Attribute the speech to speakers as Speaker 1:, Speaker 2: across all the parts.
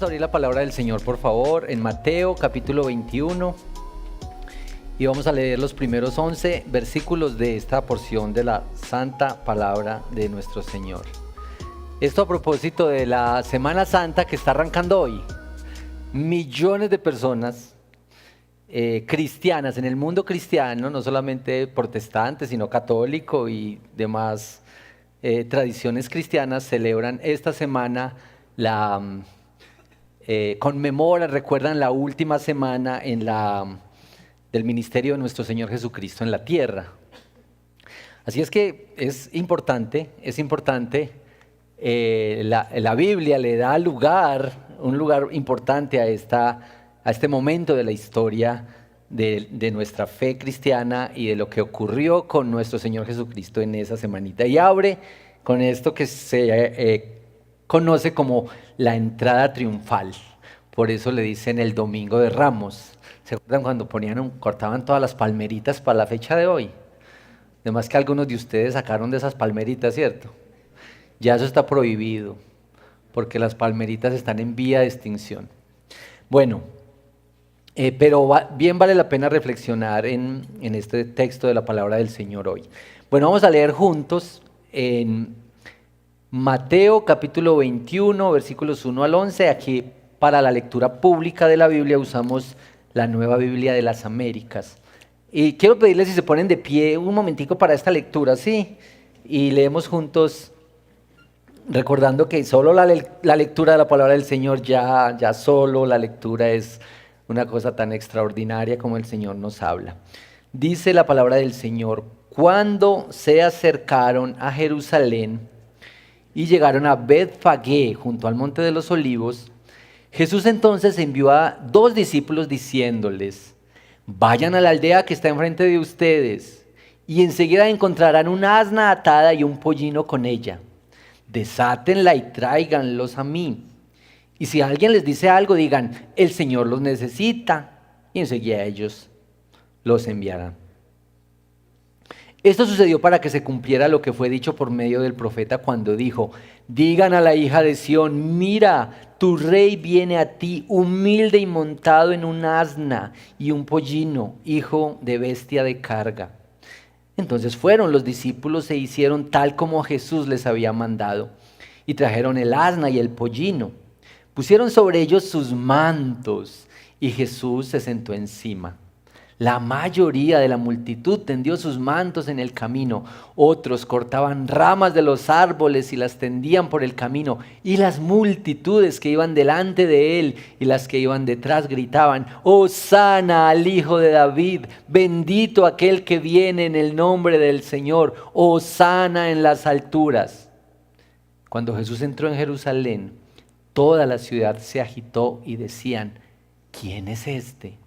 Speaker 1: Vamos a abrir la palabra del Señor, por favor, en Mateo capítulo 21 y vamos a leer los primeros 11 versículos de esta porción de la santa palabra de nuestro Señor. Esto a propósito de la Semana Santa que está arrancando hoy. Millones de personas cristianas en el mundo cristiano, no solamente protestantes, sino católico y demás tradiciones cristianas, celebran esta semana conmemoran, recuerdan la última semana del ministerio de nuestro Señor Jesucristo en la tierra. Así es que es importante, la Biblia le da un lugar importante a este momento de la historia de nuestra fe cristiana y de lo que ocurrió con nuestro Señor Jesucristo en esa semanita. Y abre con esto que se conoce como la entrada triunfal. Por eso le dicen el Domingo de Ramos. ¿Se acuerdan cuando cortaban todas las palmeritas para la fecha de hoy? Además que algunos de ustedes sacaron de esas palmeritas, ¿cierto? Ya eso está prohibido, porque las palmeritas están en vía de extinción. Bueno, pero bien vale la pena reflexionar en este texto de la palabra del Señor hoy. Bueno, vamos a leer juntos en Mateo capítulo 21, versículos 1 al 11. Aquí para la lectura pública de la Biblia usamos la Nueva Biblia de las Américas. Y quiero pedirles si se ponen de pie un momentico para esta lectura, ¿sí? Y leemos juntos, recordando que solo la lectura de la palabra del Señor, ya solo la lectura es una cosa tan extraordinaria como el Señor nos habla. Dice la palabra del Señor: cuando se acercaron a Jerusalén y llegaron a Betfagé, junto al monte de los Olivos, Jesús entonces envió a 2 discípulos diciéndoles: vayan a la aldea que está enfrente de ustedes y enseguida encontrarán una asna atada y un pollino con ella. Desátenla y tráiganlos a mí. Y si alguien les dice algo, digan: el Señor los necesita, y enseguida ellos los enviarán. Esto sucedió para que se cumpliera lo que fue dicho por medio del profeta cuando dijo: digan a la hija de Sión, mira, tu rey viene a ti, humilde y montado en un asna y un pollino, hijo de bestia de carga. Entonces fueron los discípulos e hicieron tal como Jesús les había mandado, y trajeron el asna y el pollino. Pusieron sobre ellos sus mantos, y Jesús se sentó encima. La mayoría de la multitud tendió sus mantos en el camino. Otros cortaban ramas de los árboles y las tendían por el camino. Y las multitudes que iban delante de él y las que iban detrás gritaban: Hosana al Hijo de David, bendito aquel que viene en el nombre del Señor, Hosana en las alturas. Cuando Jesús entró en Jerusalén, toda la ciudad se agitó y decían: ¿quién es este?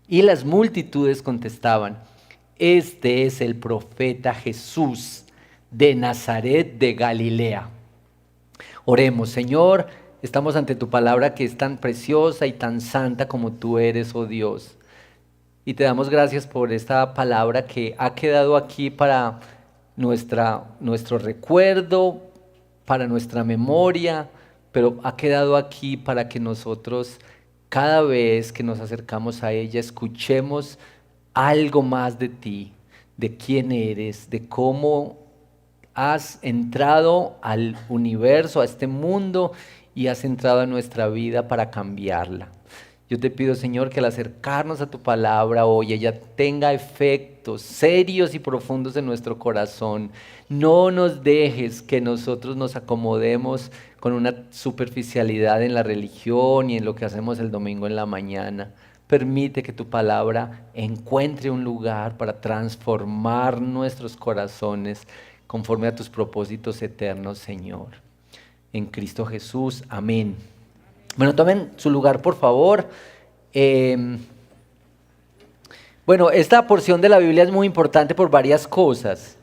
Speaker 1: Y las multitudes contestaban: este es el profeta Jesús de Nazaret de Galilea. Oremos. Señor, estamos ante tu palabra que es tan preciosa y tan santa como tú eres, oh Dios. Y te damos gracias por esta palabra que ha quedado aquí para nuestro recuerdo, para nuestra memoria, pero ha quedado aquí para que nosotros, cada vez que nos acercamos a ella, escuchemos algo más de ti, de quién eres, de cómo has entrado al universo, a este mundo, y has entrado a nuestra vida para cambiarla. Yo te pido, Señor, que al acercarnos a tu palabra hoy, ella tenga efectos serios y profundos en nuestro corazón. No nos dejes que nosotros nos acomodemos con una superficialidad en la religión y en lo que hacemos el domingo en la mañana. Permite que tu palabra encuentre un lugar para transformar nuestros corazones conforme a tus propósitos eternos, Señor. En Cristo Jesús, amén. Bueno, tomen su lugar, por favor. Bueno, esta porción de la Biblia es muy importante por varias cosas.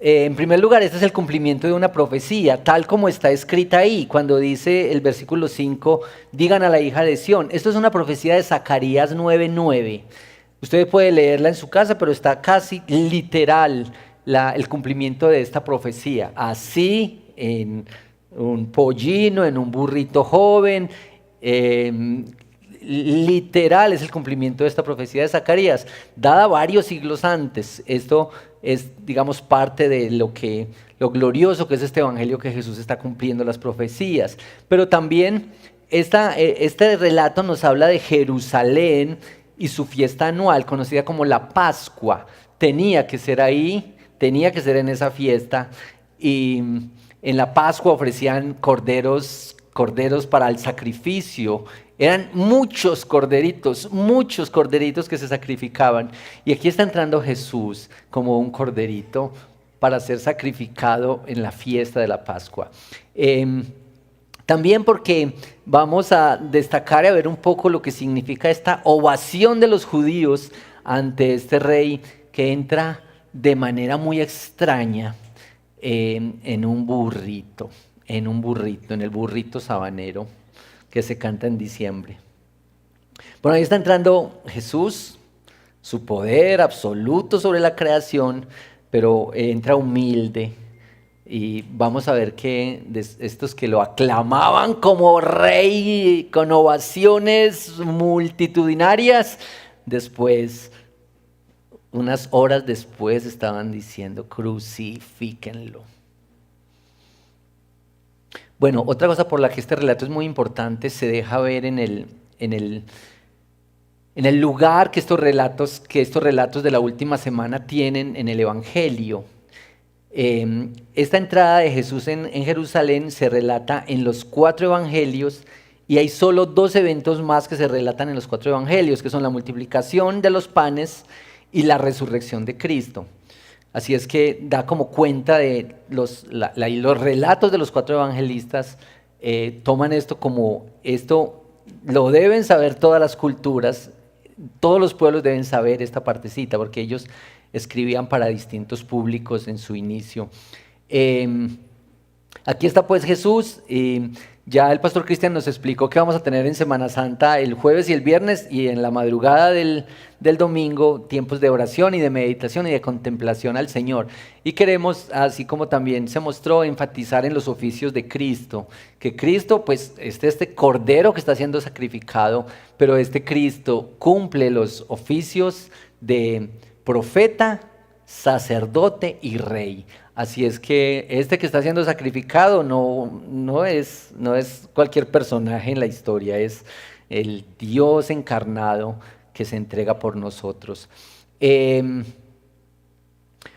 Speaker 1: En primer lugar, este es el cumplimiento de una profecía, tal como está escrita ahí, cuando dice el versículo 5, digan a la hija de Sión. Esto es una profecía de Zacarías 9:9. Usted puede leerla en su casa, pero está casi literal el cumplimiento de esta profecía. Así, en un pollino, en un burrito joven, eh, literal es el cumplimiento de esta profecía de Zacarías, dada varios siglos antes. Esto es, digamos, parte de lo glorioso que es este evangelio, que Jesús está cumpliendo las profecías. Pero también este relato nos habla de Jerusalén y su fiesta anual, conocida como la Pascua. Tenía que ser ahí, tenía que ser en esa fiesta, y en la Pascua ofrecían corderos para el sacrificio. Eran muchos corderitos que se sacrificaban. Y aquí está entrando Jesús como un corderito para ser sacrificado en la fiesta de la Pascua. También porque vamos a destacar y a ver un poco lo que significa esta ovación de los judíos ante este rey que entra de manera muy extraña en un burrito, en el burrito sabanero que se canta en diciembre. Bueno, ahí está entrando Jesús, su poder absoluto sobre la creación, pero entra humilde. Y vamos a ver que estos que lo aclamaban como rey con ovaciones multitudinarias, después, unas horas después, estaban diciendo: crucifíquenlo. Bueno, otra cosa por la que este relato es muy importante se deja ver en el lugar que estos relatos de la última semana tienen en el Evangelio. Esta entrada de Jesús en Jerusalén se relata en los 4 evangelios, y hay solo 2 eventos más que se relatan en los 4 evangelios, que son la multiplicación de los panes y la resurrección de Cristo. Así es que da como cuenta de los relatos de los 4 evangelistas. Toman esto como esto lo deben saber todas las culturas, todos los pueblos deben saber esta partecita, porque ellos escribían para distintos públicos en su inicio. Aquí está pues Jesús. Ya el pastor Cristian nos explicó que vamos a tener en Semana Santa el jueves y el viernes, y en la madrugada del domingo, tiempos de oración y de meditación y de contemplación al Señor. Y queremos, así como también se mostró, enfatizar en los oficios de Cristo, que Cristo, pues, este cordero que está siendo sacrificado, pero este Cristo cumple los oficios de profeta, sacerdote y rey. Así es que este que está siendo sacrificado no es cualquier personaje en la historia, es el Dios encarnado que se entrega por nosotros.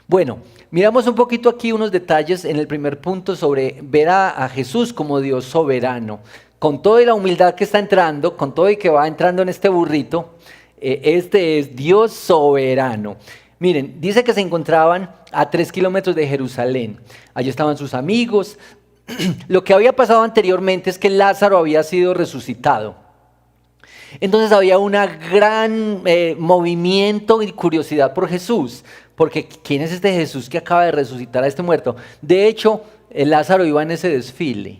Speaker 1: Bueno, miramos un poquito aquí unos detalles en el primer punto sobre ver a Jesús como Dios soberano. Con toda la humildad que está entrando, con todo y que va entrando en este burrito, este es Dios soberano. Miren, dice que se encontraban a 3 kilómetros de Jerusalén. Allí estaban sus amigos. Lo que había pasado anteriormente es que Lázaro había sido resucitado. Entonces había un gran movimiento y curiosidad por Jesús, porque ¿quién es este Jesús que acaba de resucitar a este muerto? De hecho, Lázaro iba en ese desfile.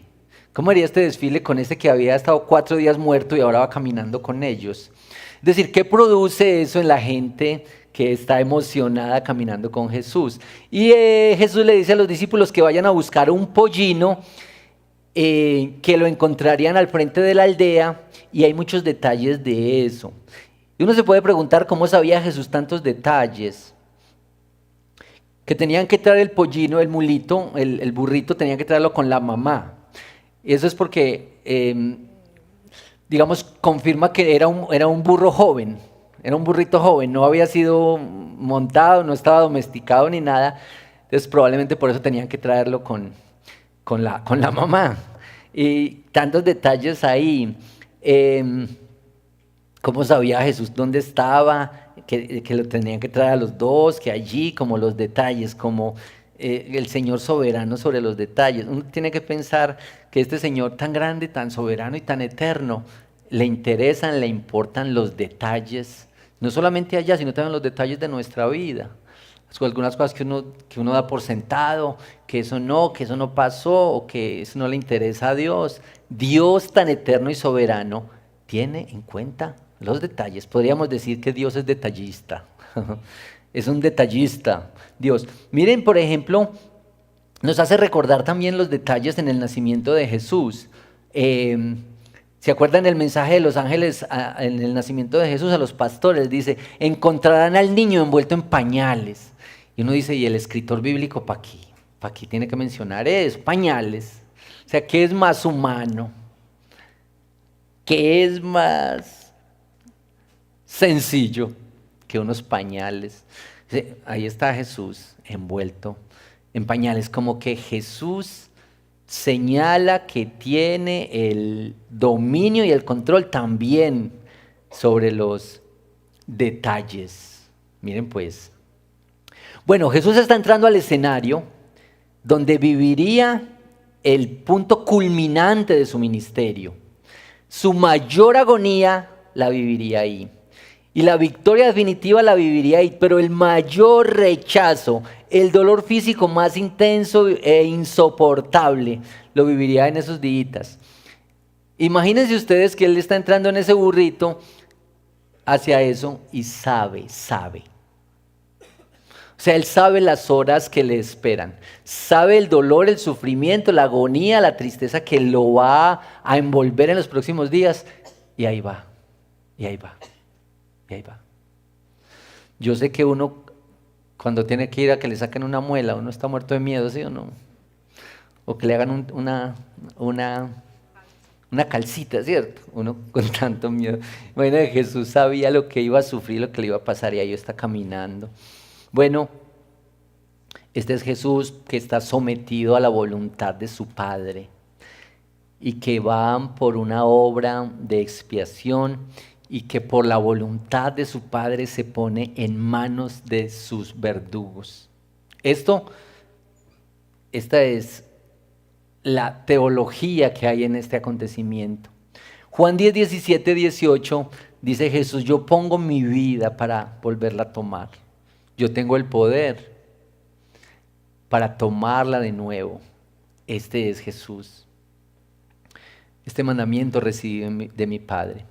Speaker 1: ¿Cómo haría este desfile con este que había estado 4 días muerto y ahora va caminando con ellos? Es decir, ¿qué produce eso en la gente que está emocionada caminando con Jesús? Y Jesús le dice a los discípulos que vayan a buscar un pollino, que lo encontrarían al frente de la aldea, y hay muchos detalles de eso. Y uno se puede preguntar cómo sabía Jesús tantos detalles. Que tenían que traer el pollino, el mulito, el burrito, tenían que traerlo con la mamá. Y eso es porque, digamos, confirma que era un burro joven. Era un burrito joven, no había sido montado, no estaba domesticado ni nada. Entonces probablemente por eso tenían que traerlo con la mamá. Y tantos detalles ahí. ¿Cómo sabía Jesús dónde estaba? Que lo tenían que traer a los dos, que allí, como los detalles, como el Señor soberano sobre los detalles. Uno tiene que pensar que este Señor tan grande, tan soberano y tan eterno, le importan los detalles, no solamente allá, sino también los detalles de nuestra vida. Algunas cosas que uno da por sentado, que eso no pasó, o que eso no le interesa a Dios. Dios tan eterno y soberano tiene en cuenta los detalles. Podríamos decir que Dios es detallista. Es un detallista, Dios. Miren, por ejemplo, nos hace recordar también los detalles en el nacimiento de Jesús. ¿Se acuerdan del mensaje de los ángeles en el nacimiento de Jesús a los pastores? Dice, encontrarán al niño envuelto en pañales. Y uno dice, ¿y el escritor bíblico para qué? ¿Para qué tiene que mencionar eso? Pañales. O sea, ¿qué es más humano? ¿Qué es más sencillo que unos pañales? Ahí está Jesús envuelto en pañales, como que Jesús señala que tiene el dominio y el control también sobre los detalles. Miren pues. Bueno, Jesús está entrando al escenario donde viviría el punto culminante de su ministerio. Su mayor agonía la viviría ahí. Y la victoria definitiva la viviría ahí, pero el mayor rechazo, el dolor físico más intenso e insoportable, lo viviría en esos días. Imagínense ustedes que él está entrando en ese burrito hacia eso y sabe. O sea, él sabe las horas que le esperan, sabe el dolor, el sufrimiento, la agonía, la tristeza que lo va a envolver en los próximos días. Y ahí va, y ahí va. Y ahí va. Yo sé que uno, cuando tiene que ir a que le saquen una muela, uno está muerto de miedo, ¿sí o no? O que le hagan una calcita, ¿cierto? Uno con tanto miedo. Bueno, Jesús sabía lo que iba a sufrir, lo que le iba a pasar, y ahí está caminando. Bueno, este es Jesús que está sometido a la voluntad de su Padre y que va por una obra de expiación y que por la voluntad de su Padre se pone en manos de sus verdugos. Esta es la teología que hay en este acontecimiento. Juan 10, 17, 18 dice Jesús, yo pongo mi vida para volverla a tomar. Yo tengo el poder para tomarla de nuevo. Este es Jesús. Este mandamiento recibí de mi Padre.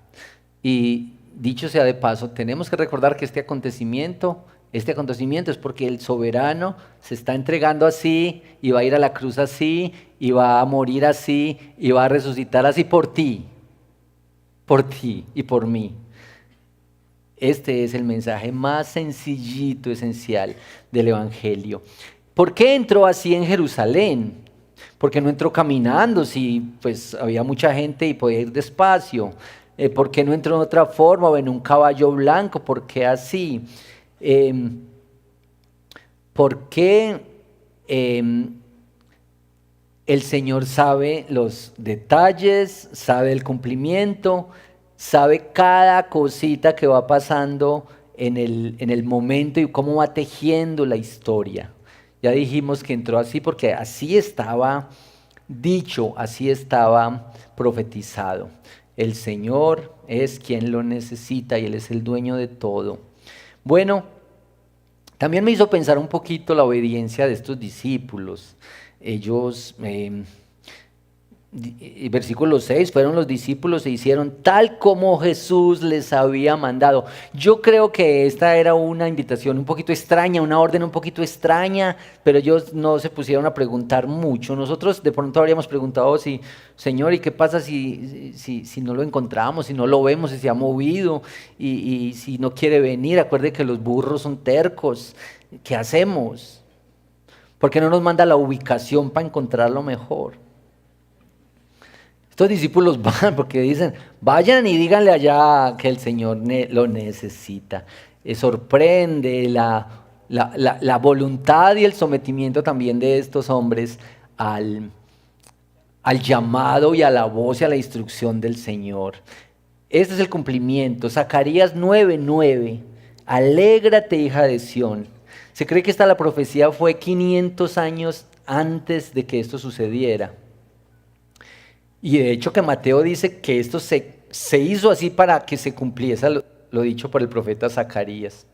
Speaker 1: Y dicho sea de paso, tenemos que recordar que este acontecimiento es porque el soberano se está entregando así, y va a ir a la cruz así, y va a morir así, y va a resucitar así por ti y por mí. Este es el mensaje más sencillito, esencial del Evangelio. ¿Por qué entró así en Jerusalén? ¿Por qué no entró caminando si pues había mucha gente y podía ir despacio? ¿Por qué no entró en otra forma o en un caballo blanco? ¿Por qué así? ¿Por qué el Señor sabe los detalles, sabe el cumplimiento, sabe cada cosita que va pasando en el momento y cómo va tejiendo la historia? Ya dijimos que entró así porque así estaba dicho, así estaba profetizado. El Señor es quien lo necesita y Él es el dueño de todo. Bueno, también me hizo pensar un poquito la obediencia de estos discípulos. Ellos, versículo 6, fueron los discípulos e hicieron tal como Jesús les había mandado. Yo creo que esta era una invitación un poquito extraña, una orden un poquito extraña, pero ellos no se pusieron a preguntar mucho. Nosotros de pronto habríamos preguntado, Señor, ¿y qué pasa si no lo encontramos, si no lo vemos, si se ha movido y si no quiere venir? Acuerde que los burros son tercos. ¿Qué hacemos? ¿Por qué no nos manda la ubicación para encontrarlo mejor? Estos discípulos van porque dicen, vayan y díganle allá que el Señor lo necesita. Sorprende la voluntad y el sometimiento también de estos hombres al llamado y a la voz y a la instrucción del Señor. Este es el cumplimiento. Zacarías 9:9. Alégrate, hija de Sión. Se cree que la profecía fue 500 años antes de que esto sucediera. Y de hecho que Mateo dice que esto se hizo así para que se cumpliese lo dicho por el profeta Zacarías.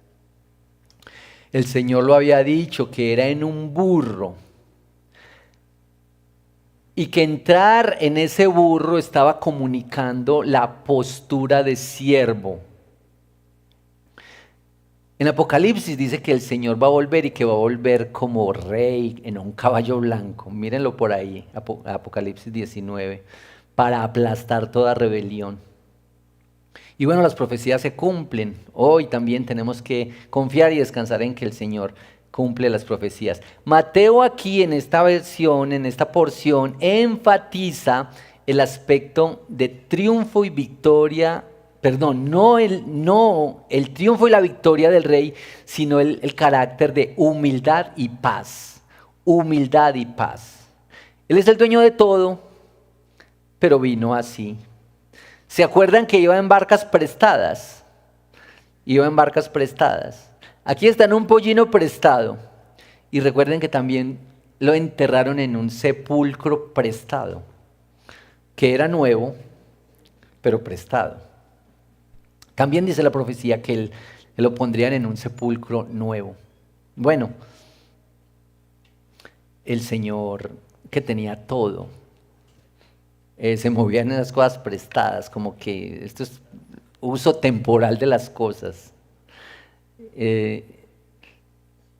Speaker 1: El Señor lo había dicho que era en un burro. Y que entrar en ese burro estaba comunicando la postura de siervo. En Apocalipsis dice que el Señor va a volver y que va a volver como rey en un caballo blanco. Mírenlo por ahí, Apocalipsis 19. para aplastar toda rebelión. Y bueno, las profecías se cumplen. Hoy también tenemos que confiar y descansar en que el Señor cumple las profecías. Mateo aquí en esta versión, en esta porción, enfatiza el aspecto de triunfo y victoria, perdón, no el triunfo y la victoria del rey, sino el carácter de humildad y paz. Humildad y paz. Él es el dueño de todo, pero vino así. ¿Se acuerdan que iba en barcas prestadas? Iba en barcas prestadas. Aquí está en un pollino prestado. Y recuerden que también lo enterraron en un sepulcro prestado, que era nuevo, pero prestado. También dice la profecía que él lo pondrían en un sepulcro nuevo. Bueno, el Señor que tenía todo, se movían en las cosas prestadas, como que esto es uso temporal de las cosas.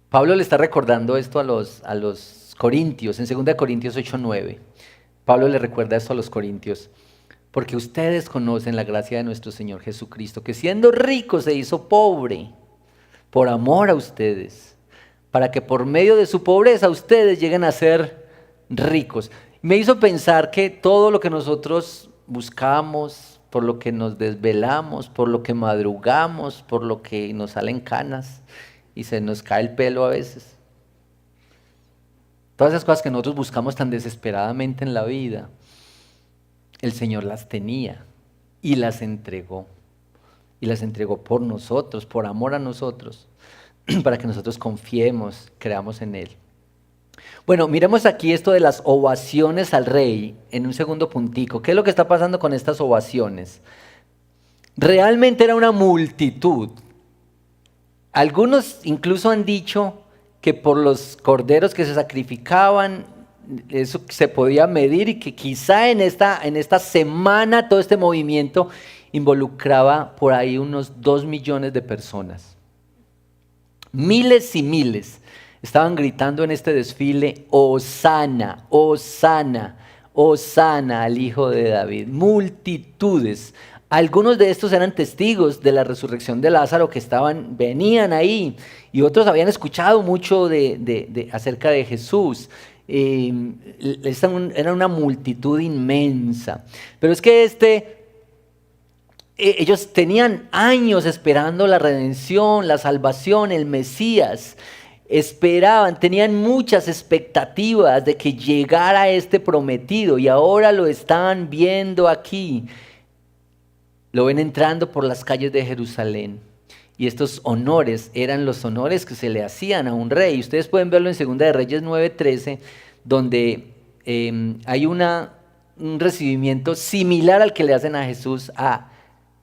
Speaker 1: Pablo le está recordando esto a los corintios, en 2 Corintios 8:9. Pablo le recuerda esto a los corintios. Porque ustedes conocen la gracia de nuestro Señor Jesucristo, que siendo rico se hizo pobre por amor a ustedes, para que por medio de su pobreza ustedes lleguen a ser ricos. Me hizo pensar que todo lo que nosotros buscamos, por lo que nos desvelamos, por lo que madrugamos, por lo que nos salen canas y se nos cae el pelo a veces, todas esas cosas que nosotros buscamos tan desesperadamente en la vida, el Señor las tenía y las entregó. Y las entregó por nosotros, por amor a nosotros, para que nosotros confiemos, creamos en Él. Bueno, miremos aquí esto de las ovaciones al rey en un segundo puntico. ¿Qué es lo que está pasando con estas ovaciones? Realmente era una multitud. Algunos incluso han dicho que por los corderos que se sacrificaban, eso se podía medir y que quizá en esta semana todo este movimiento involucraba por ahí unos 2 millones de personas. Miles y miles estaban gritando en este desfile, Hosana, Hosana, Hosana al Hijo de David. Multitudes. Algunos de estos eran testigos de la resurrección de Lázaro que venían ahí, y otros habían escuchado mucho acerca de Jesús. Era una multitud inmensa, pero es que ellos tenían años esperando la redención, la salvación, el Mesías. Esperaban, tenían muchas expectativas de que llegara este prometido, y ahora lo están viendo aquí. Lo ven entrando por las calles de Jerusalén. Y estos honores eran los honores que se le hacían a un rey. Ustedes pueden verlo en 2 de Reyes 9:13, donde hay un recibimiento similar al que le hacen a Jesús.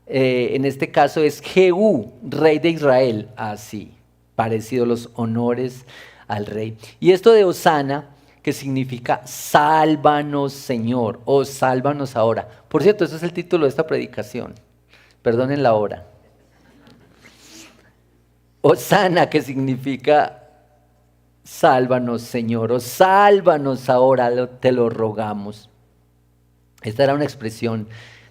Speaker 1: En este caso es Jehú, rey de Israel. Así, parecido los honores al rey. Y esto de Hosana, que significa sálvanos Señor, o sálvanos ahora. Por cierto, ese es el título de esta predicación. Perdonen la hora. Hosana, que significa sálvanos Señor, o sálvanos ahora, te lo rogamos. Esta era una expresión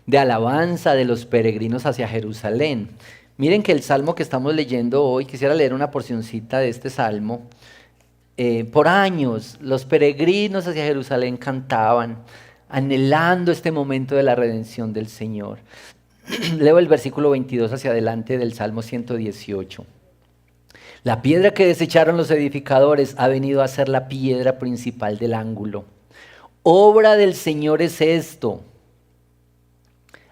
Speaker 1: de alabanza de los peregrinos hacia Jerusalén. Miren que el salmo que estamos leyendo hoy, quisiera leer una porcioncita de este salmo. Por años los peregrinos hacia Jerusalén cantaban, anhelando este momento de la redención del Señor. Leo el versículo 22 hacia adelante del Salmo 118. La piedra que desecharon los edificadores ha venido a ser la piedra principal del ángulo. Obra del Señor es esto,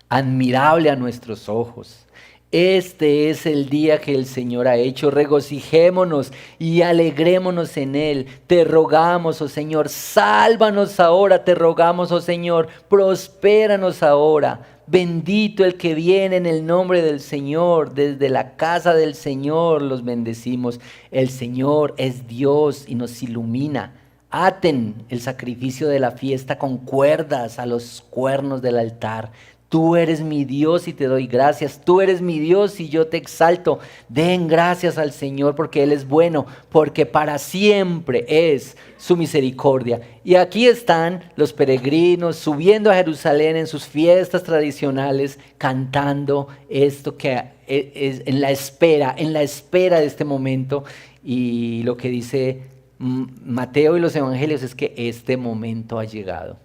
Speaker 1: admirable a nuestros ojos. Este es el día que el Señor ha hecho, regocijémonos y alegrémonos en Él. Te rogamos, oh Señor, sálvanos ahora, te rogamos, oh Señor, prospéranos ahora. Bendito el que viene en el nombre del Señor, desde la casa del Señor los bendecimos. El Señor es Dios y nos ilumina. Aten el sacrificio de la fiesta con cuerdas a los cuernos del altar. Tú eres mi Dios y te doy gracias. Tú eres mi Dios y yo te exalto. Den gracias al Señor porque Él es bueno, porque para siempre es su misericordia. Y aquí están los peregrinos subiendo a Jerusalén en sus fiestas tradicionales, cantando esto que es en la espera de este momento. Y lo que dice Mateo y los evangelios es que este momento ha llegado.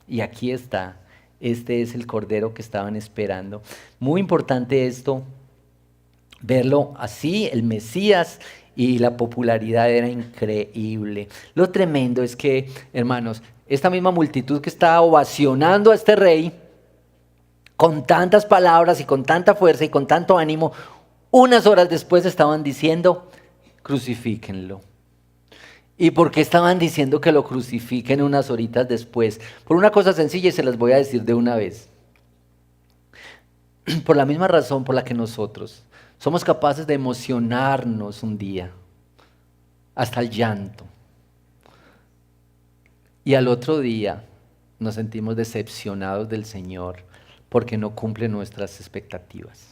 Speaker 1: Y aquí está. Este es el Cordero que estaban esperando. Muy importante esto, verlo así, el Mesías, y la popularidad era increíble. Lo tremendo es que, hermanos, esta misma multitud que estaba ovacionando a este rey, con tantas palabras y con tanta fuerza y con tanto ánimo, unas horas después estaban diciendo, crucifíquenlo. ¿Y por qué estaban diciendo que lo crucifiquen unas horitas después? Por una cosa sencilla y se las voy a decir de una vez. Por la misma razón por la que nosotros somos capaces de emocionarnos un día, hasta el llanto. Y al otro día nos sentimos decepcionados del Señor porque no cumple nuestras expectativas.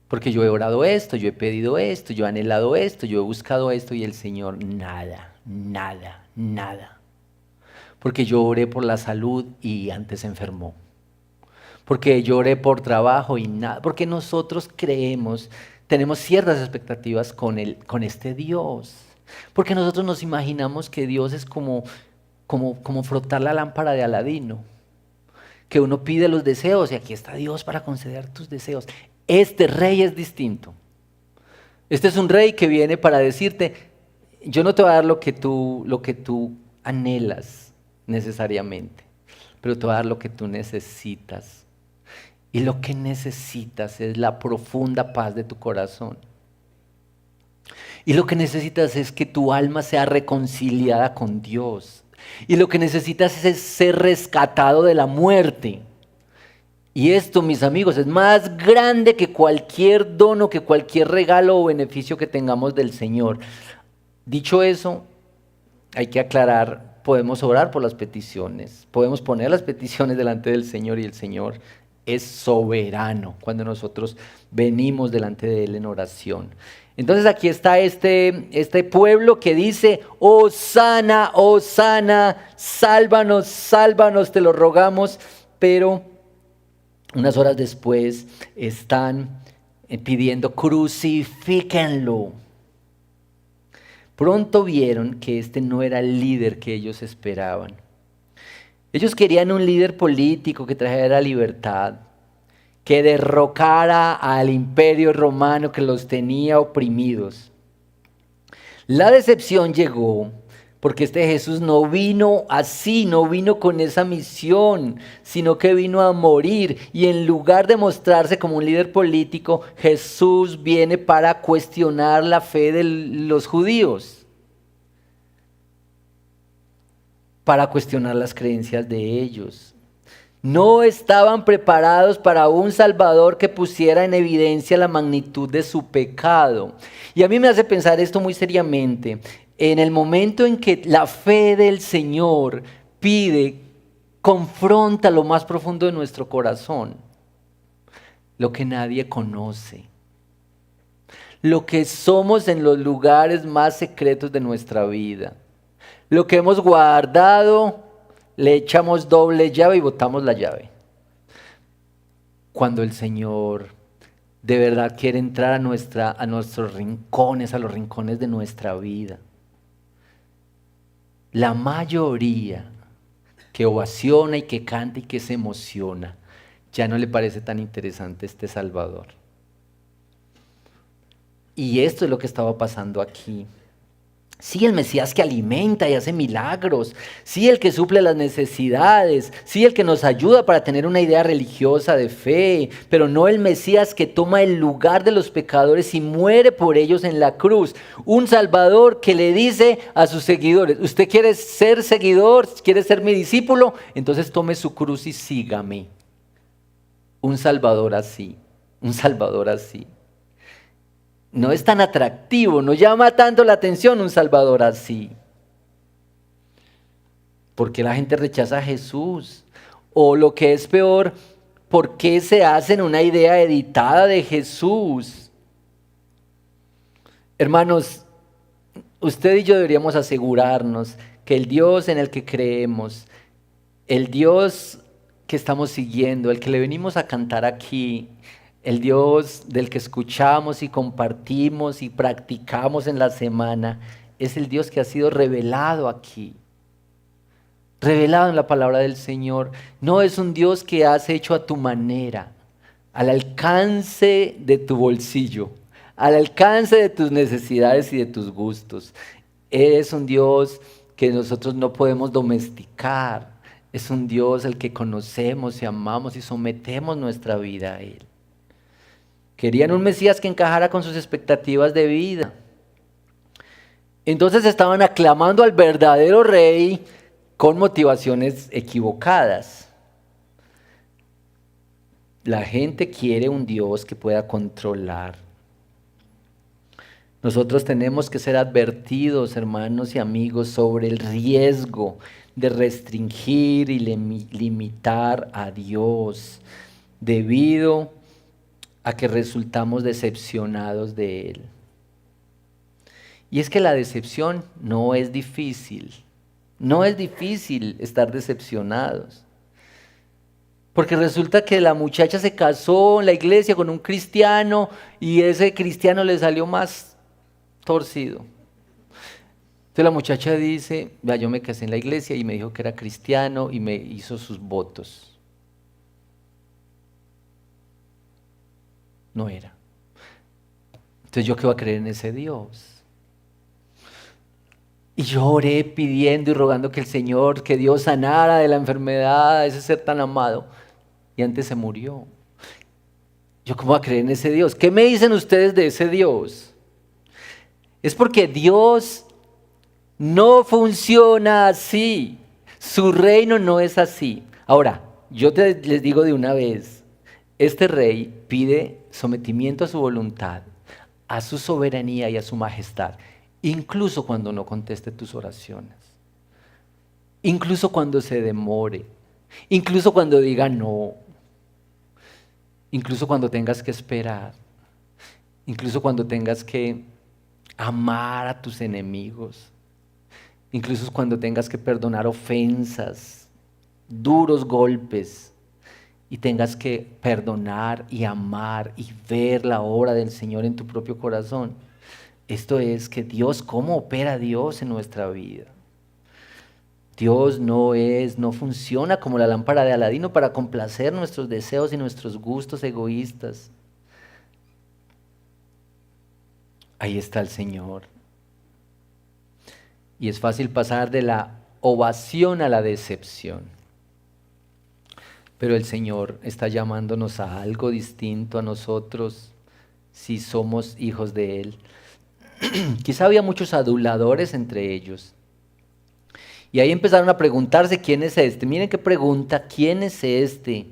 Speaker 1: Porque yo he orado esto, yo he pedido esto, yo he anhelado esto, yo he buscado esto y el Señor nada, nada, nada. Porque yo oré por la salud y antes se enfermó. Porque yo oré por trabajo y nada. Porque nosotros creemos, tenemos ciertas expectativas con este Dios. Porque nosotros nos imaginamos que Dios es como frotar la lámpara de Aladino. Que uno pide los deseos y aquí está Dios para conceder tus deseos. Este rey es distinto. Este es un rey que viene para decirte, yo no te voy a dar lo que tú anhelas necesariamente, pero te voy a dar lo que tú necesitas. Y lo que necesitas es la profunda paz de tu corazón. Y lo que necesitas es que tu alma sea reconciliada con Dios. Y lo que necesitas es ser rescatado de la muerte. Y esto, mis amigos, es más grande que cualquier dono, que cualquier regalo o beneficio que tengamos del Señor. Dicho eso, hay que aclarar, podemos orar por las peticiones, podemos poner las peticiones delante del Señor y el Señor es soberano cuando nosotros venimos delante de Él en oración. Entonces aquí está este pueblo que dice, Hosana, Hosana, sálvanos, sálvanos, te lo rogamos, pero unas horas después están pidiendo crucifíquenlo. Pronto vieron que este no era el líder que ellos esperaban. Ellos querían un líder político que trajera libertad, que derrocara al imperio romano que los tenía oprimidos. La decepción llegó porque este Jesús no vino así, no vino con esa misión, sino que vino a morir. Y en lugar de mostrarse como un líder político, Jesús viene para cuestionar la fe de los judíos, para cuestionar las creencias de ellos. No estaban preparados para un Salvador que pusiera en evidencia la magnitud de su pecado. Y a mí me hace pensar esto muy seriamente. En el momento en que la fe del Señor pide, confronta lo más profundo de nuestro corazón, lo que nadie conoce, lo que somos en los lugares más secretos de nuestra vida, lo que hemos guardado, le echamos doble llave y botamos la llave. Cuando el Señor de verdad quiere entrar a nuestros rincones, a los rincones de nuestra vida. La mayoría que ovaciona y que canta y que se emociona, ya no le parece tan interesante este Salvador. Y esto es lo que estaba pasando aquí. Sí, el Mesías que alimenta y hace milagros. Sí, el que suple las necesidades. Sí, el que nos ayuda para tener una idea religiosa de fe. Pero no el Mesías que toma el lugar de los pecadores y muere por ellos en la cruz. Un Salvador que le dice a sus seguidores, ¿usted quiere ser seguidor? ¿Quiere ser mi discípulo? Entonces tome su cruz y sígame. Un Salvador así. Un Salvador así. No es tan atractivo, no llama tanto la atención un Salvador así. ¿Por qué la gente rechaza a Jesús? O lo que es peor, ¿por qué se hacen una idea editada de Jesús? Hermanos, usted y yo deberíamos asegurarnos que el Dios en el que creemos, el Dios que estamos siguiendo, el que le venimos a cantar aquí, el Dios del que escuchamos y compartimos y practicamos en la semana, es el Dios que ha sido revelado aquí, revelado en la palabra del Señor. No es un Dios que has hecho a tu manera, al alcance de tu bolsillo, al alcance de tus necesidades y de tus gustos. Es un Dios que nosotros no podemos domesticar. Es un Dios al que conocemos y amamos y sometemos nuestra vida a Él. Querían un Mesías que encajara con sus expectativas de vida. Entonces estaban aclamando al verdadero rey con motivaciones equivocadas. La gente quiere un Dios que pueda controlar. Nosotros tenemos que ser advertidos, hermanos y amigos, sobre el riesgo de restringir y limitar a Dios debido a que resultamos decepcionados de Él. Y es que la decepción no es difícil. No es difícil estar decepcionados. Porque resulta que la muchacha se casó en la iglesia con un cristiano y ese cristiano le salió más torcido. Entonces la muchacha dice, ya yo me casé en la iglesia y me dijo que era cristiano y me hizo sus votos. No era. Entonces yo qué voy a creer en ese Dios. Y yo oré pidiendo y rogando que el Señor, que Dios sanara de la enfermedad a ese ser tan amado. Y antes se murió. ¿Yo cómo voy a creer en ese Dios? ¿Qué me dicen ustedes de ese Dios? Es porque Dios no funciona así. Su reino no es así. Ahora, les digo de una vez, este rey pide sometimiento a su voluntad, a su soberanía y a su majestad, incluso cuando no conteste tus oraciones, incluso cuando se demore, incluso cuando diga no, incluso cuando tengas que esperar, incluso cuando tengas que amar a tus enemigos, incluso cuando tengas que perdonar ofensas, duros golpes, y tengas que perdonar y amar y ver la obra del Señor en tu propio corazón. Esto es que Dios, ¿cómo opera Dios en nuestra vida? Dios no funciona como la lámpara de Aladino para complacer nuestros deseos y nuestros gustos egoístas. Ahí está el Señor. Y es fácil pasar de la ovación a la decepción. Pero el Señor está llamándonos a algo distinto a nosotros si somos hijos de Él. Quizá había muchos aduladores entre ellos. Y ahí empezaron a preguntarse quién es este. Miren qué pregunta, ¿quién es este?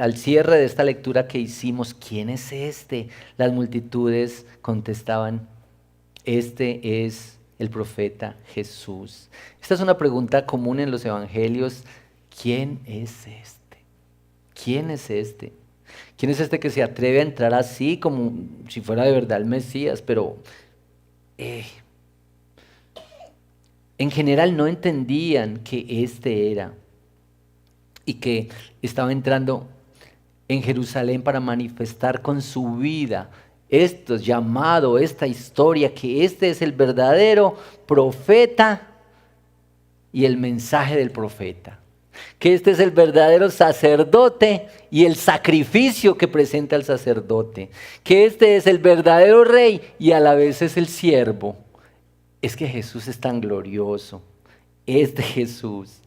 Speaker 1: Al cierre de esta lectura que hicimos, ¿quién es este? Las multitudes contestaban, este es el profeta Jesús. Esta es una pregunta común en los evangelios. ¿Quién es este? ¿Quién es este? ¿Quién es este que se atreve a entrar así como si fuera de verdad el Mesías? Pero en general no entendían que este era y que estaba entrando en Jerusalén para manifestar con su vida esto llamado, esta historia, que este es el verdadero profeta y el mensaje del profeta. Que este es el verdadero sacerdote y el sacrificio que presenta el sacerdote. Que este es el verdadero rey y a la vez es el siervo. Es que Jesús es tan glorioso. Este Jesús.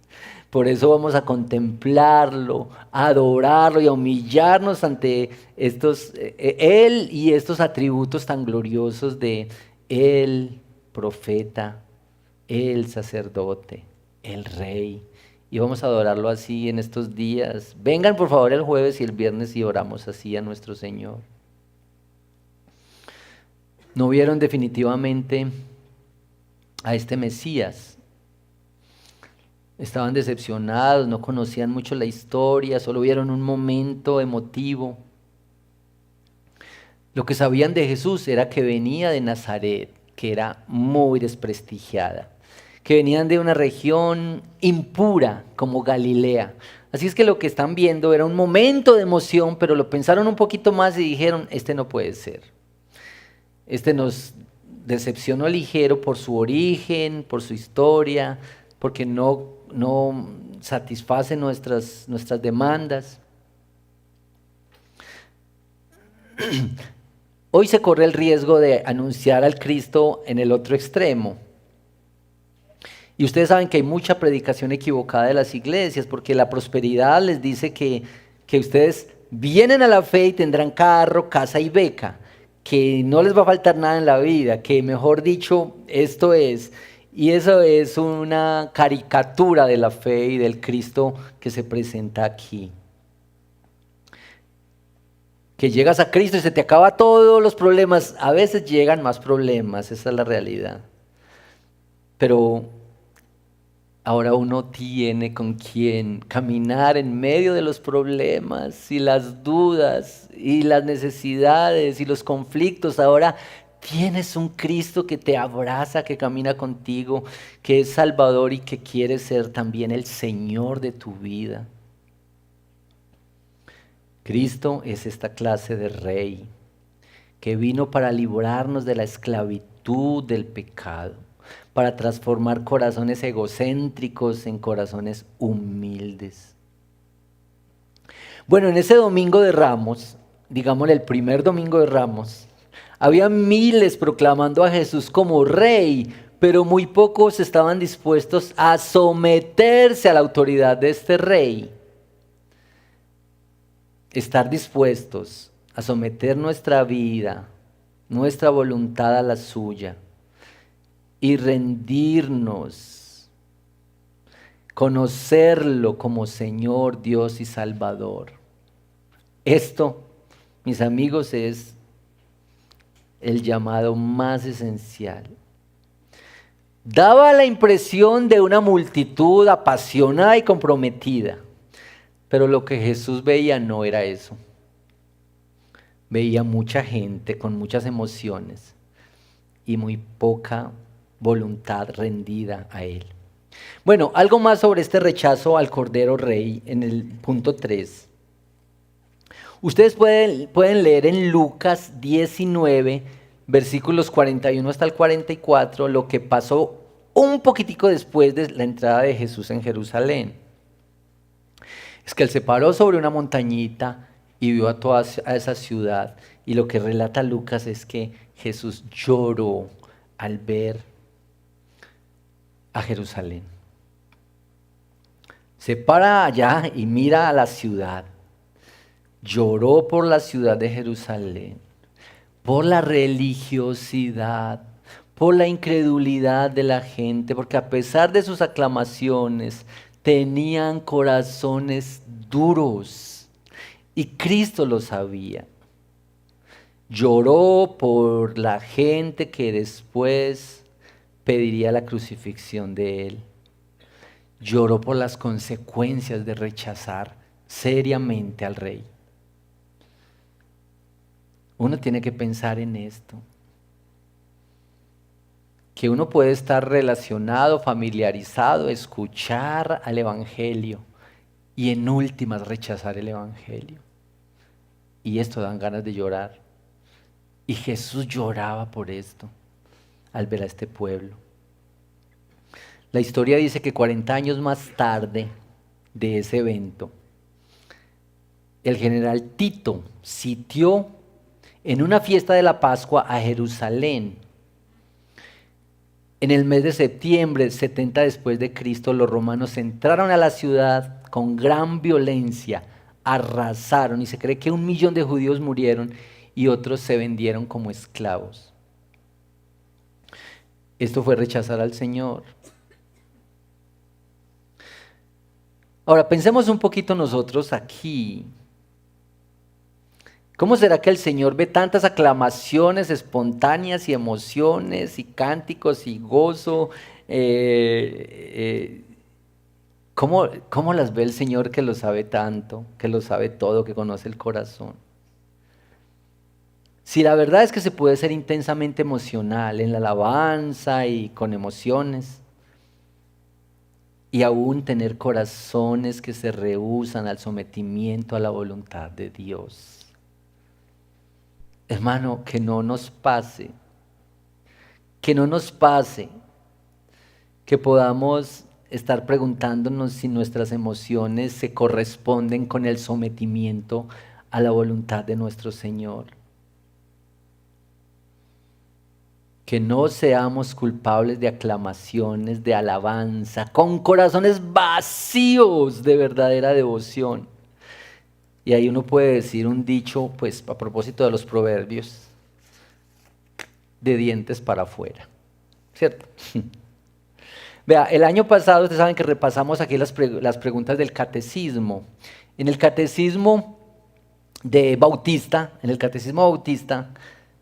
Speaker 1: Por eso vamos a contemplarlo, a adorarlo y a humillarnos ante Él y estos atributos tan gloriosos de el profeta, el sacerdote, el rey. Y vamos a adorarlo así en estos días. Vengan por favor el jueves y el viernes y oramos así a nuestro Señor. No vieron definitivamente a este Mesías. estaban decepcionados, no conocían mucho la historia, solo vieron un momento emotivo. Lo que sabían de Jesús era que venía de Nazaret, que era muy desprestigiada, que venían de una región impura como Galilea. Así es que lo que están viendo era un momento de emoción, pero lo pensaron un poquito más y dijeron, este no puede ser. Este nos decepcionó ligero por su origen, por su historia, porque no satisface nuestras demandas. Hoy se corre el riesgo de anunciar al Cristo en el otro extremo. Y ustedes saben que hay mucha predicación equivocada de las iglesias, porque la prosperidad les dice que ustedes vienen a la fe y tendrán carro, casa y beca, que no les va a faltar nada en la vida, que mejor dicho, esto es. Y eso es una caricatura de la fe y del Cristo que se presenta aquí. Que llegas a Cristo y se te acaba todos los problemas. A veces llegan más problemas, esa es la realidad. Pero ahora uno tiene con quién caminar en medio de los problemas y las dudas y las necesidades y los conflictos. Ahora tienes un Cristo que te abraza, que camina contigo, que es Salvador y que quiere ser también el Señor de tu vida. Cristo es esta clase de rey que vino para librarnos de la esclavitud del pecado, para transformar corazones egocéntricos en corazones humildes. Bueno, en ese domingo de Ramos, digámosle el primer domingo de Ramos, había miles proclamando a Jesús como rey, pero muy pocos estaban dispuestos a someterse a la autoridad de este rey. Estar dispuestos a someter nuestra vida, nuestra voluntad a la suya y rendirnos, conocerlo como Señor, Dios y Salvador. Esto, mis amigos, es el llamado más esencial. Daba la impresión de una multitud apasionada y comprometida. Pero lo que Jesús veía no era eso. Veía mucha gente con muchas emociones y muy poca voluntad rendida a Él. Bueno, algo más sobre este rechazo al Cordero Rey en el punto 3. Ustedes pueden leer en Lucas 19, versículos 41 hasta el 44, lo que pasó un poquitico después de la entrada de Jesús en Jerusalén. Es que Él se paró sobre una montañita y vio a toda esa ciudad. Y lo que relata Lucas es que Jesús lloró al ver a Jerusalén. Se para allá y mira a la ciudad. Lloró por la ciudad de Jerusalén, por la religiosidad, por la incredulidad de la gente, porque a pesar de sus aclamaciones, tenían corazones duros y Cristo lo sabía. Lloró por la gente que después pediría la crucifixión de Él. Lloró por las consecuencias de rechazar seriamente al Rey. Uno tiene que pensar en esto. Que uno puede estar relacionado, familiarizado, escuchar al Evangelio y en últimas rechazar el Evangelio. Y esto dan ganas de llorar. Y Jesús lloraba por esto al ver a este pueblo. La historia dice que 40 años más tarde de ese evento, el general Tito sitió en una fiesta de la Pascua a Jerusalén. En el mes de septiembre, 70 después de Cristo, los romanos entraron a la ciudad con gran violencia, arrasaron y se cree que 1 millón de judíos murieron y otros se vendieron como esclavos. Esto fue rechazar al Señor. Ahora pensemos un poquito nosotros aquí. ¿Cómo será que el Señor ve tantas aclamaciones espontáneas y emociones y cánticos y gozo ¿Cómo las ve el Señor que lo sabe tanto, que lo sabe todo, que conoce el corazón? Si la verdad es que se puede ser intensamente emocional en la alabanza y con emociones, y aún tener corazones que se rehúsan al sometimiento a la voluntad de Dios. Hermano, que no nos pase, que podamos estar preguntándonos si nuestras emociones se corresponden con el sometimiento a la voluntad de nuestro Señor. Que no seamos culpables de aclamaciones, de alabanza, con corazones vacíos de verdadera devoción. Y ahí uno puede decir un dicho, pues a propósito de los proverbios, de dientes para afuera, ¿cierto? Vea, el año pasado ustedes saben que repasamos aquí las preguntas del catecismo. En el catecismo en el catecismo bautista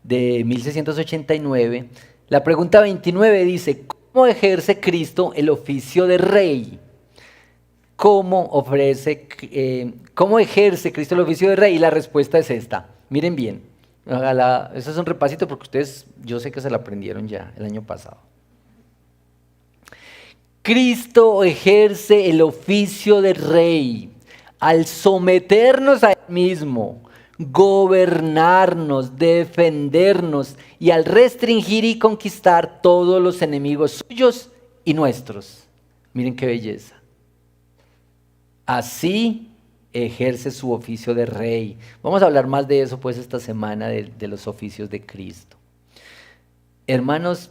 Speaker 1: de 1689, la pregunta 29 dice, ¿cómo ejerce Cristo el oficio de rey? ¿Cómo ejerce Cristo el oficio de rey? Y la respuesta es esta. Miren bien, eso es un repasito porque ustedes, yo sé que se la aprendieron ya el año pasado. Cristo ejerce el oficio de rey al someternos a Él mismo, gobernarnos, defendernos y al restringir y conquistar todos los enemigos suyos y nuestros. Miren qué belleza. Así ejerce su oficio de rey. Vamos a hablar más de eso pues esta semana de los oficios de Cristo. Hermanos,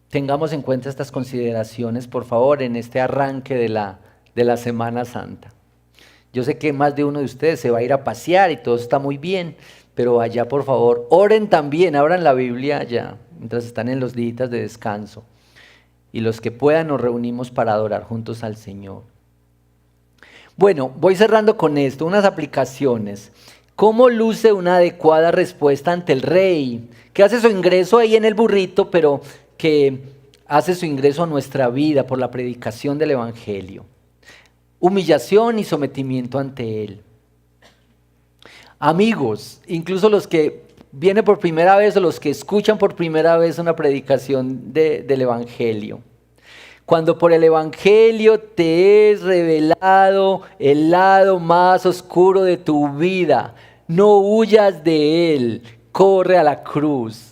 Speaker 1: tengamos en cuenta estas consideraciones, por favor, en este arranque de la Semana Santa. Yo sé que más de uno de ustedes se va a ir a pasear y todo está muy bien, pero allá, por favor, oren también, abran la Biblia allá, mientras están en los días de descanso. Y los que puedan nos reunimos para adorar juntos al Señor. Bueno, voy cerrando con esto, unas aplicaciones. ¿Cómo luce una adecuada respuesta ante el rey? Que hace su ingreso ahí en el burrito, pero que hace su ingreso a nuestra vida por la predicación del Evangelio. Humillación y sometimiento ante Él. Amigos, incluso los que vienen por primera vez o los que escuchan por primera vez una predicación del Evangelio. Cuando por el Evangelio te es revelado el lado más oscuro de tu vida, no huyas de él, corre a la cruz.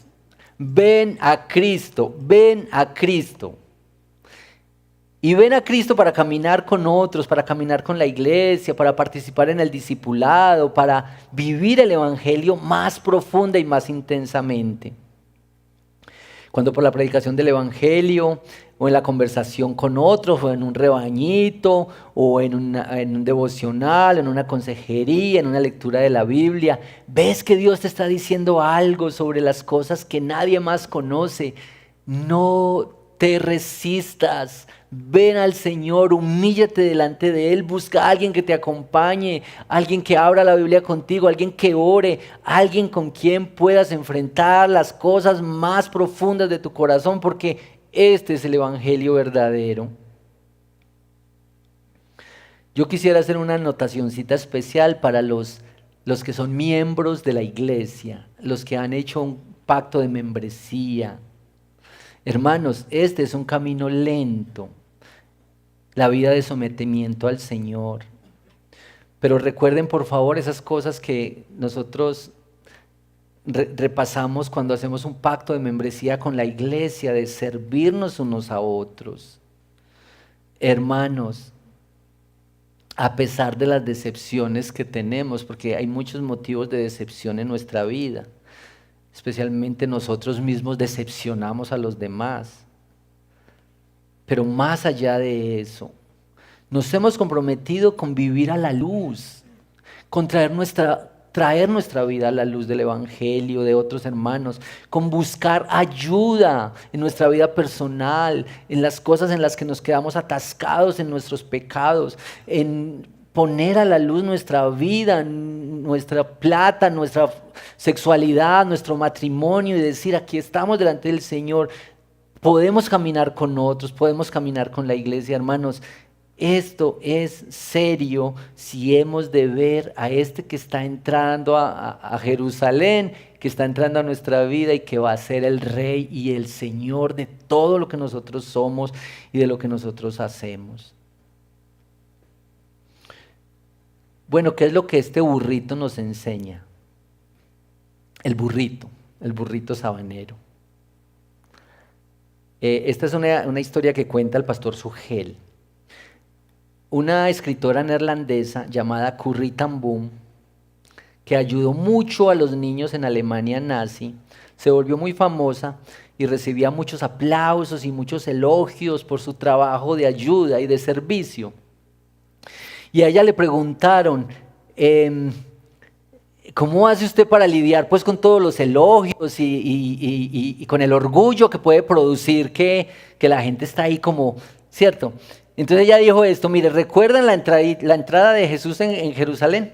Speaker 1: Ven a Cristo, ven a Cristo. Y ven a Cristo para caminar con otros, para caminar con la iglesia, para participar en el discipulado, para vivir el Evangelio más profunda y más intensamente. Cuando por la predicación del Evangelio, o en la conversación con otros, o en un rebañito, o en un devocional, en una consejería, en una lectura de la Biblia, ves que Dios te está diciendo algo sobre las cosas que nadie más conoce, no te resistas, ven al Señor, humíllate delante de Él, busca a alguien que te acompañe, alguien que abra la Biblia contigo, alguien que ore, alguien con quien puedas enfrentar las cosas más profundas de tu corazón, porque este es el Evangelio verdadero. Yo quisiera hacer una anotacioncita especial para los que son miembros de la iglesia, los que han hecho un pacto de membresía. Hermanos, este es un camino lento, la vida de sometimiento al Señor. Pero recuerden por favor esas cosas que nosotros repasamos cuando hacemos un pacto de membresía con la iglesia, de servirnos unos a otros. Hermanos, a pesar de las decepciones que tenemos, porque hay muchos motivos de decepción en nuestra vida, especialmente nosotros mismos decepcionamos a los demás. Pero más allá de eso, nos hemos comprometido con vivir a la luz, con traer nuestra vida a la luz del Evangelio, de otros hermanos, con buscar ayuda en nuestra vida personal, en las cosas en las que nos quedamos atascados en nuestros pecados, en poner a la luz nuestra vida, nuestra plata, nuestra sexualidad, nuestro matrimonio y decir, aquí estamos delante del Señor. Podemos caminar con otros, podemos caminar con la iglesia, hermanos. Esto es serio si hemos de ver a este que está entrando a Jerusalén, que está entrando a nuestra vida y que va a ser el Rey y el Señor de todo lo que nosotros somos y de lo que nosotros hacemos. Bueno, ¿qué es lo que este burrito nos enseña? El burrito sabanero. Esta es una historia que cuenta el pastor Sugel. Una escritora neerlandesa llamada Corrie ten Boom, que ayudó mucho a los niños en Alemania nazi, se volvió muy famosa y recibía muchos aplausos y muchos elogios por su trabajo de ayuda y de servicio. Y a ella le preguntaron, ¿cómo hace usted para lidiar pues con todos los elogios y con el orgullo que puede producir que la gente está ahí como, ¿cierto? Entonces ella dijo esto, mire, ¿recuerdan la entrada de Jesús en Jerusalén?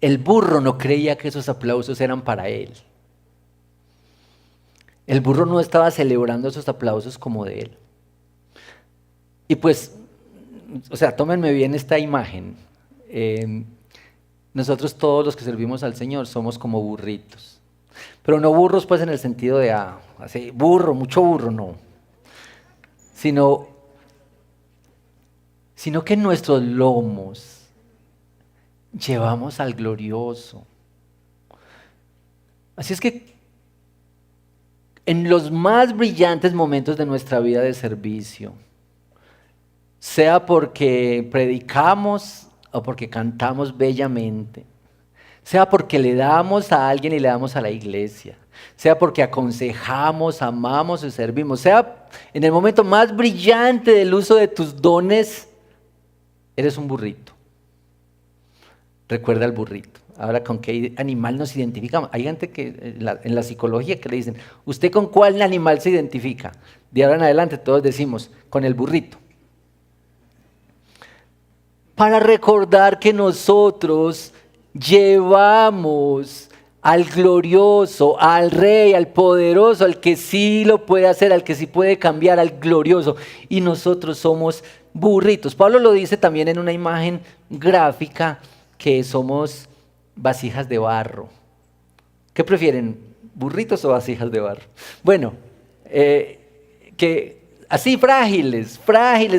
Speaker 1: El burro no creía que esos aplausos eran para él. El burro no estaba celebrando esos aplausos como de él. Y pues, o sea, tómenme bien esta imagen. Nosotros todos los que servimos al Señor somos como burritos. Pero no burros pues en el sentido de, así, burro, mucho burro, no. Sino que en nuestros lomos llevamos al glorioso. Así es que en los más brillantes momentos de nuestra vida de servicio, sea porque predicamos o porque cantamos bellamente, sea porque le damos a alguien y le damos a la iglesia, sea porque aconsejamos, amamos y servimos, sea en el momento más brillante del uso de tus dones, eres un burrito. Recuerda el burrito. Ahora, ¿con qué animal nos identificamos? Hay gente que en la psicología que le dicen, ¿usted con cuál animal se identifica? De ahora en adelante todos decimos, con el burrito. Para recordar que nosotros llevamos al glorioso, al Rey, al poderoso, al que sí lo puede hacer, al que sí puede cambiar, al glorioso. Y nosotros somos burritos. Pablo lo dice también en una imagen gráfica, que somos vasijas de barro. ¿Qué prefieren, burritos o vasijas de barro? Bueno, que así frágiles,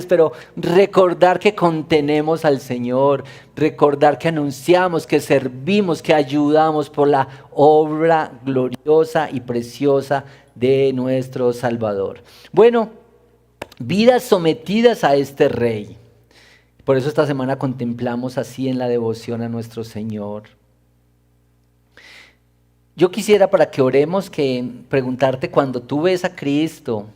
Speaker 1: pero recordar que contenemos al Señor, recordar que anunciamos, que servimos, que ayudamos por la obra gloriosa y preciosa de nuestro Salvador. Bueno, vidas sometidas a este Rey. Por eso esta semana contemplamos así en la devoción a nuestro Señor. Yo quisiera, para que oremos, que preguntarte, cuando tú ves a Cristo,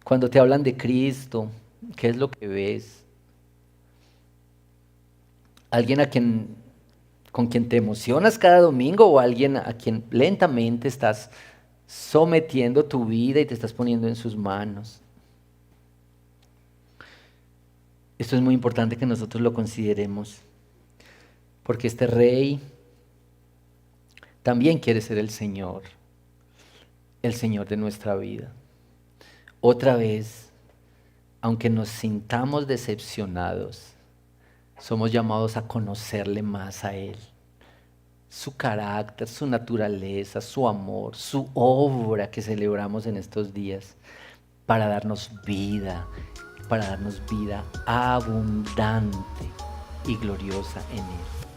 Speaker 1: cuando te hablan de Cristo, ¿qué es lo que ves? ¿Alguien con quien te emocionas cada domingo o alguien a quien lentamente estás sometiendo tu vida y te estás poniendo en sus manos? Esto es muy importante que nosotros lo consideremos, porque este Rey también quiere ser el Señor de nuestra vida. Otra vez, aunque nos sintamos decepcionados, somos llamados a conocerle más a Él. Su carácter, su naturaleza, su amor, su obra que celebramos en estos días para darnos vida abundante y gloriosa en Él.